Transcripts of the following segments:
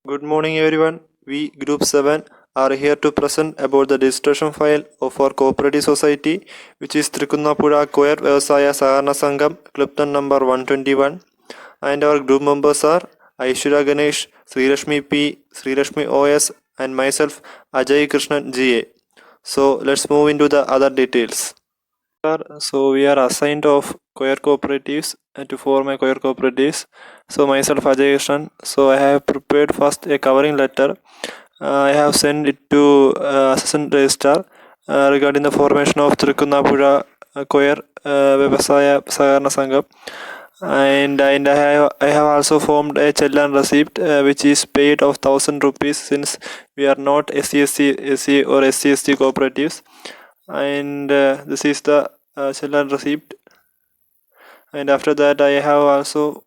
Good morning everyone. We Group 7 are here to present about the registration file of our cooperative society which is Trikunapura Koyer Vyavasaya Sahana Sangam Clipton number 121 and our group members are Aishwarya Ganesh, Srirashmi P, Srirashmi OS and myself Ajay Krishnan GA. So let's move into the other details. So we are assigned of choir cooperatives to form a choir cooperatives. So myself Ajay Krishnan. So I have prepared first a covering letter. I have sent it to assistant registrar regarding the formation of Trikunapura choir Vyavasaya Saharana Sangam. And I have also formed a chellan receipt which is paid of 1,000 rupees since we are not SC or SC cooperatives, and this is the chellan receipt. And after that I have also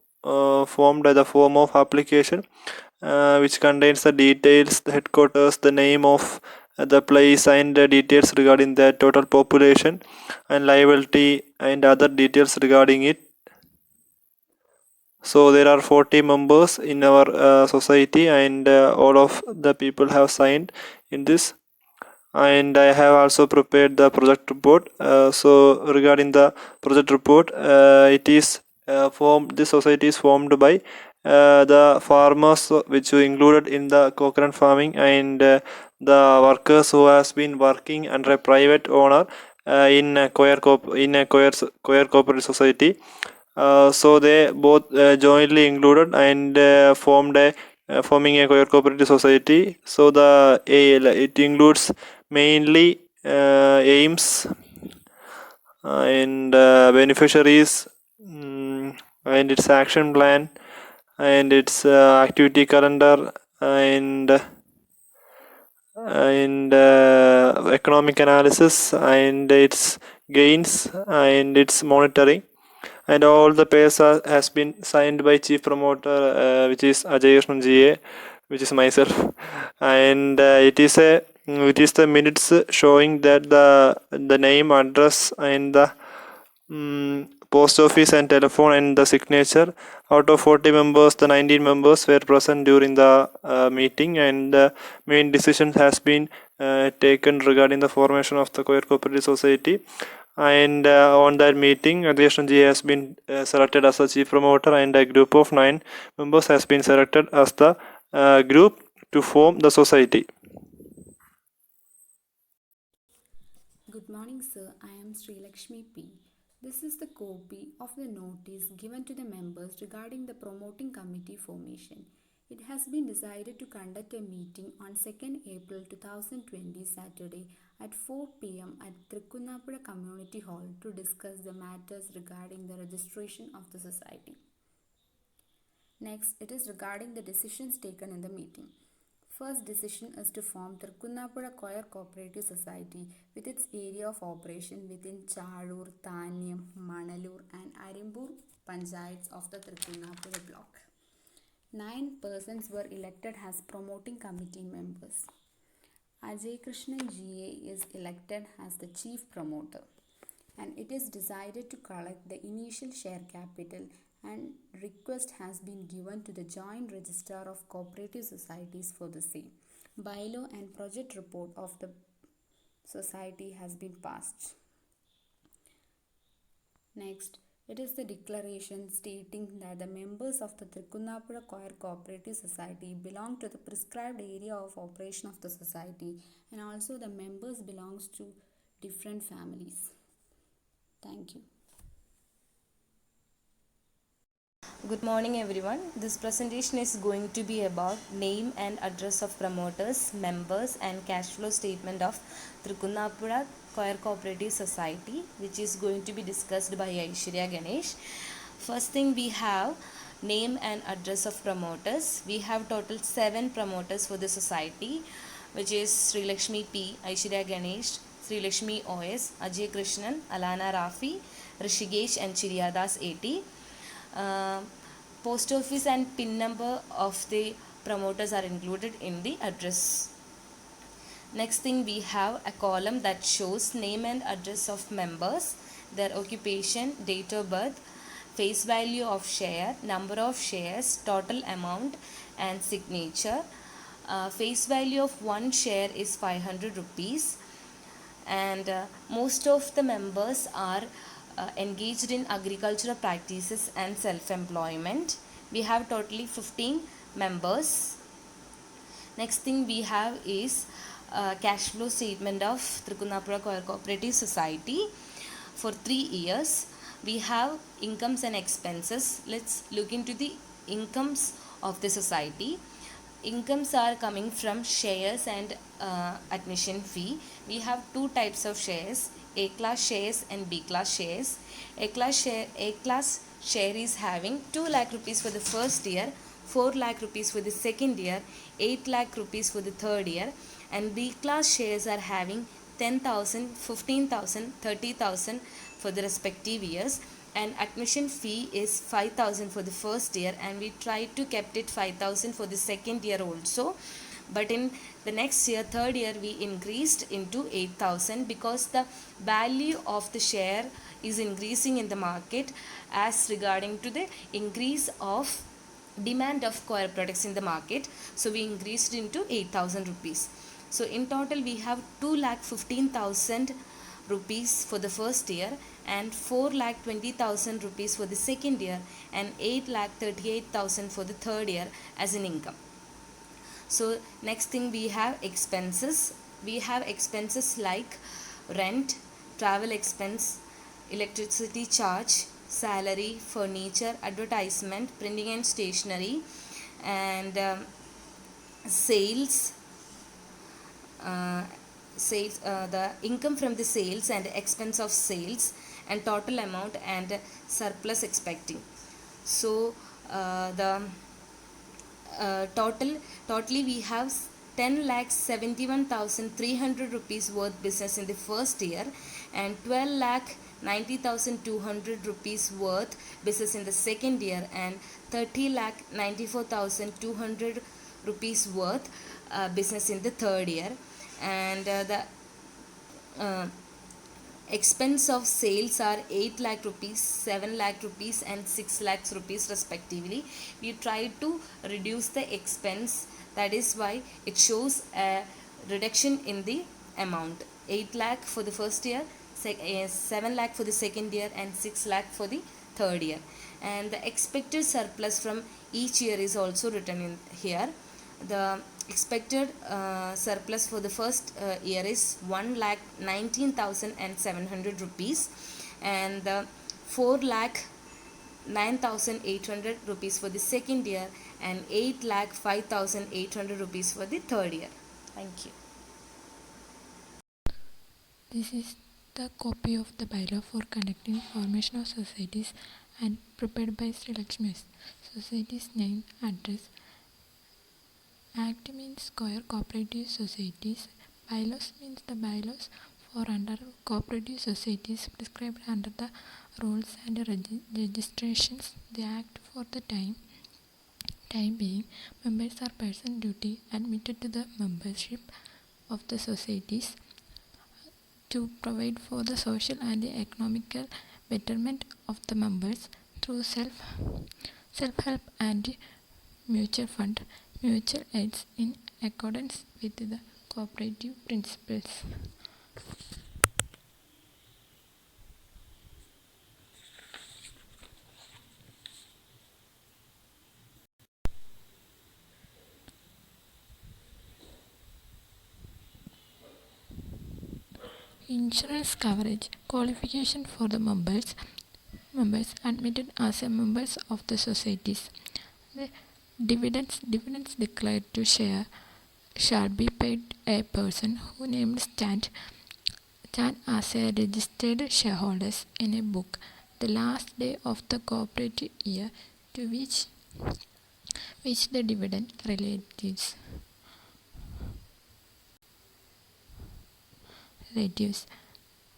formed the form of application which contains the details, the headquarters, the name of the place, and the details regarding the total population and liability and other details regarding it. So there are 40 members in our society, and all of the people have signed in this. And I have also prepared the project report. So regarding the project report, it is formed. This society is formed by the farmers which were included in the coconut farming, and the workers who has been working under a private owner in a choir cooperative society. So they both jointly included and formed a forming a cooperative society. So the it includes mainly aims and beneficiaries, and its action plan and its activity calendar and economic analysis and its gains and its monitoring, and all the pairs has been signed by chief promoter, which is Ajay Krishnan GA, which is myself. And it is the minutes showing that the name, address, and the post office and telephone and the signature. Out of 40 members, the 19 members were present during the meeting, and the main decision has been taken regarding the formation of the cooperative society. And on that meeting, Adeshan Ji has been selected as the chief promoter, and a group of 9 members has been selected as the group to form the society. Good morning, sir. I am Sri Lakshmi P. This is the copy of the notice given to the members regarding the promoting committee formation. It has been decided to conduct a meeting on 2nd April 2020 Saturday at 4 pm at Trikunapura Community Hall to discuss the matters regarding the registration of the society. Next, it is regarding the decisions taken in the meeting. First decision is to form Trikunapura Choir Cooperative Society with its area of operation within Chalur, Thanyam, Manalur and Arimbur panchayats of the Trikunapura block. 9 persons were elected as promoting committee members. Ajay Krishnan GA is elected as the chief promoter, and it is decided to collect the initial share capital, and request has been given to the joint registrar of cooperative societies for the same. Bylaw and project report of the society has been passed. Next, it is the declaration stating that the members of the Trikunapura Choir Cooperative Society belong to the prescribed area of operation of the society, and also the members belongs to different families. Thank you. Good morning everyone. This presentation is going to be about name and address of promoters, members and cash flow statement of Trikunapura Choir Cooperative Society, which is going to be discussed by Aishwarya Ganesh. First thing, we have name and address of promoters. We have total 7 promoters for the society, which is Sri Lakshmi P, Aishwarya Ganesh, Sri Lakshmi OS, Ajay Krishnan, Alana Rafi, Rishikesh and Chiriyadas 80. Post office and PIN number of the promoters are included in the address. Next thing, we have a column that shows name and address of members, their occupation, date of birth, face value of share, number of shares, total amount and signature. Face value of one share is 500 rupees, and most of the members are engaged in agricultural practices and self-employment. We have totally 15 members. Next thing we have is cash flow statement of Trikunapura Cooperative Society for 3 years. We have incomes and expenses. Let's look into the incomes of the society. Incomes are coming from shares and admission fee. We have two types of shares, A class shares and B class shares. A class share is having 2 lakh rupees for the first year, 4 lakh rupees for the second year, 8 lakh rupees for the third year, and B class shares are having 10,000, 15,000, 30,000 for the respective years, and admission fee is 5,000 for the first year, and we try to kept it 5,000 for the second year also. But in the next year, third year, we increased into 8,000 because the value of the share is increasing in the market as regarding to the increase of demand of coir products in the market. So we increased into 8,000 rupees. So in total we have 2,15,000 rupees for the first year and 4,20,000 rupees for the second year and 8,38,000 for the third year as an income. So next thing we have expenses. We have expenses like rent, travel expense, electricity charge, salary, furniture, advertisement, printing and stationery, and sales, the income from the sales and expense of sales, and total amount and surplus expecting. So the totally we have 10,71,300 rupees worth business in the first year and 12,90,200 rupees worth business in the second year and 30,94,200 rupees worth business in the third year. And the expense of sales are 8 lakh rupees, 7 lakh rupees and 6 lakhs rupees respectively. We try to reduce the expense, that is why it shows a reduction in the amount. 8 lakh for the first year, 7 lakh for the second year and 6 lakh for the third year. And the expected surplus from each year is also written in here. The expected surplus for the first year is 1,19,700 rupees and the 4,09,800 rupees for the second year and 8,05,800 rupees for the third year. Thank you. This is the copy of the bylaw for conducting formation of societies and prepared by Sri Lakshmi. Society's name, address. Act means cooperative societies. Bylaws means the bylaws for under cooperative societies prescribed under the rules and registrations. The act for the time being, members are person duty admitted to the membership of the societies to provide for the social and economical betterment of the members through self-help and mutual fund, mutual aids in accordance with the cooperative principles. Insurance coverage. Qualification for the members admitted as a members of the societies. The dividends declared to shall be paid a person who named stand as a registered shareholders in a book the last day of the cooperative year to which the dividend relatives.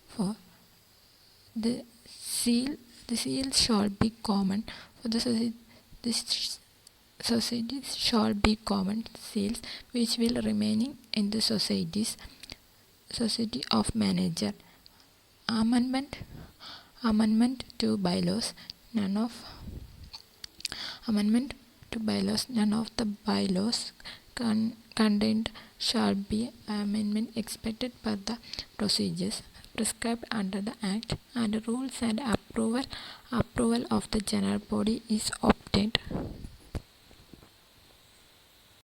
For the seal shall be common for the society. This societies shall be common seals which will remaining in the society of manager. Amendment to bylaws. None of amendment to bylaws, none of the bylaws contained shall be amendment expected per the procedures prescribed under the Act, and rules and approval of the general body is obtained.